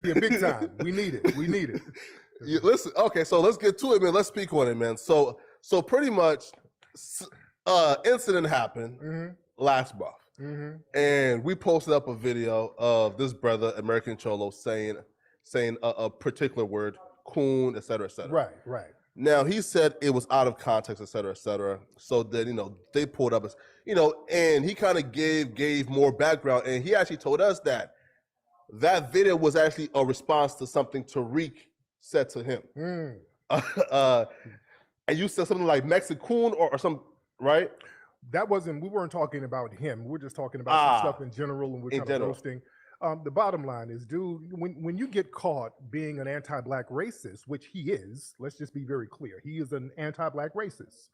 Yeah, big time. We need it. We need it. Listen, okay, so let's get to it, man. Let's speak on it, man. So pretty much, incident happened last month, and we posted up a video of this brother, American Cholo, saying a particular word, coon, et cetera, et cetera. Right. Now he said it was out of context, et cetera, et cetera. So then they pulled up, and he kind of gave more background, and he actually told us that video was actually a response to something Tariq said to him. And you said something like Mexican or some, right? We weren't talking about him. We're just talking about some stuff in general, and we're kind of roasting. The bottom line is, dude, when you get caught being an anti-black racist, which he is, let's just be very clear, he is an anti-black racist.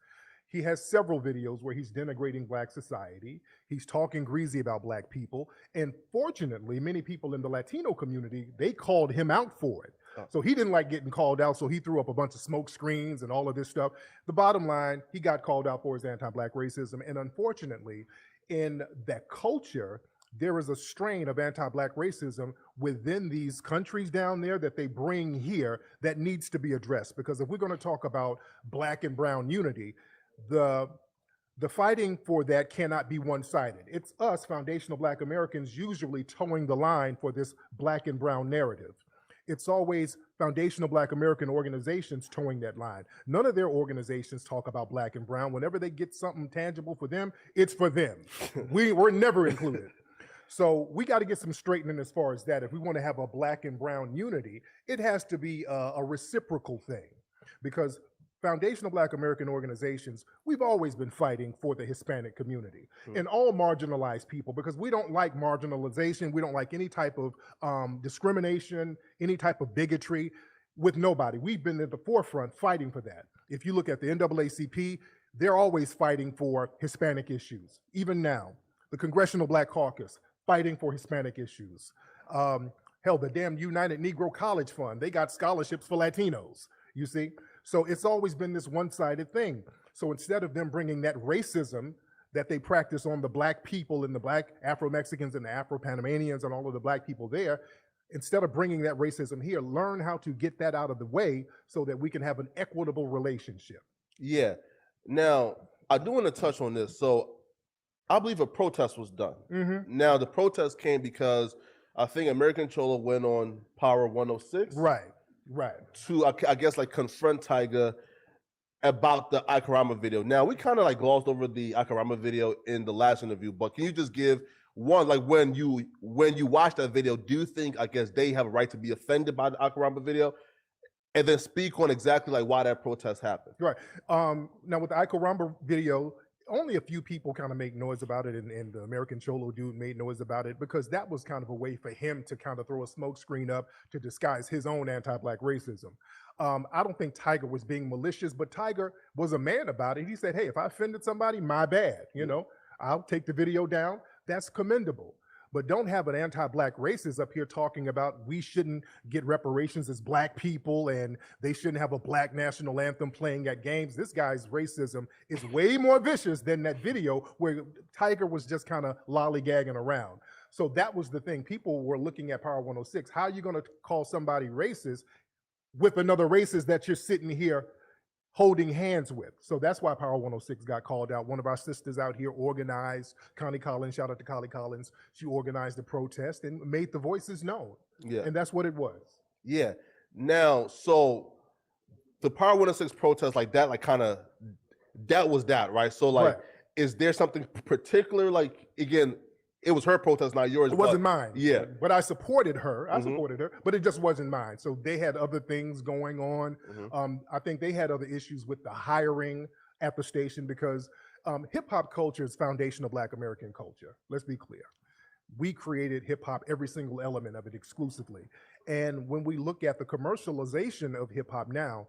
He has several videos where he's denigrating black society. He's talking greasy about black people. And fortunately, many people in the Latino community, they called him out for it. So he didn't like getting called out, so he threw up a bunch of smoke screens and all of this stuff. The bottom line, he got called out for his anti-black racism. And unfortunately, in that culture, there is a strain of anti-black racism within these countries down there that they bring here that needs to be addressed. Because if we're going to talk about black and brown unity, the fighting for that cannot be one-sided. It's us, foundational black Americans, usually towing the line for this black and brown narrative. It's always foundational black American organizations towing that line. None of their organizations talk about black and brown. Whenever they get something tangible for them, it's for them. We're never included. So we got to get some straightening as far as that. If we want to have a black and brown unity, it has to be a reciprocal thing, because foundational black American organizations, we've always been fighting for the Hispanic community and all marginalized people, because we don't like marginalization. We don't like any type of discrimination, any type of bigotry with nobody. We've been at the forefront fighting for that. If you look at the NAACP, they're always fighting for Hispanic issues. Even now, the Congressional Black Caucus, fighting for Hispanic issues. Hell, the damn United Negro College Fund, they got scholarships for Latinos, you see? So it's always been this one-sided thing. So instead of them bringing that racism that they practice on the black people and the black Afro-Mexicans and the Afro-Panamanians and all of the black people there, instead of bringing that racism here, learn how to get that out of the way so that we can have an equitable relationship. Yeah. Now, I do want to touch on this. So I believe a protest was done. Now, the protest came because I think American Cholo went on Power 106. Right. To, I guess, like confront Tiger about the Ikarama video. Now, we kind of like glossed over the Ikarama video in the last interview, but can you just give one, like when you watch that video, do you think, I guess, they have a right to be offended by the Ikarama video? And then speak on exactly like why that protest happened. Right. Now with the Ikarama video, only a few people kind of make noise about it, and the American Cholo dude made noise about it, because that was kind of a way for him to kind of throw a smoke screen up to disguise his own anti-black racism. I don't think Tiger was being malicious, but Tiger was a man about it. He said, hey, if I offended somebody, my bad. I'll take the video down. That's commendable. But don't have an anti-black racist up here talking about we shouldn't get reparations as black people and they shouldn't have a black national anthem playing at games. This guy's racism is way more vicious than that video where Tiger was just kind of lollygagging around. So that was the thing. People were looking at Power 106. How are you going to call somebody racist with another racist that you're sitting here holding hands with? So that's why Power 106 got called out. One of our sisters out here organized, Connie Collins, shout out to Connie Collins. She organized the protest and made the voices known. Yeah. And that's what it was. Yeah. Now, so the Power 106 protest, like that, like kind of, that was that, right? So like, is there something particular, like, again, it was her protest, not yours. It wasn't mine. Yeah. But I supported her. But it just wasn't mine. So they had other things going on. I think they had other issues with the hiring at the station, because hip hop culture is foundational black American culture. Let's be clear. We created hip hop, every single element of it exclusively. And when we look at the commercialization of hip hop now,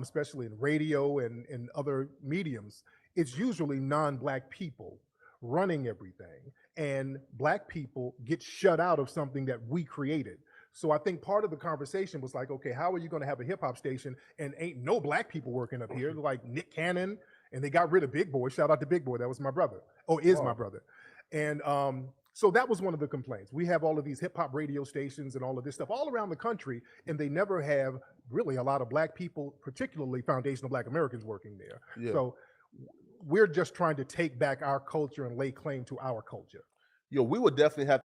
especially in radio and other mediums, it's usually non-black people running everything, and black people get shut out of something that we created. So I think part of the conversation was like, okay, how are you going to have a hip hop station and ain't no black people working up here, like Nick Cannon, and they got rid of Big Boy. Shout out to Big Boy, that was my brother. Oh, is my brother. And So that was one of the complaints. We have all of these hip hop radio stations and all of this stuff all around the country, and they never have really a lot of black people, particularly foundational black Americans, working there. Yeah. So we're just trying to take back our culture and lay claim to our culture. Yo, we would definitely have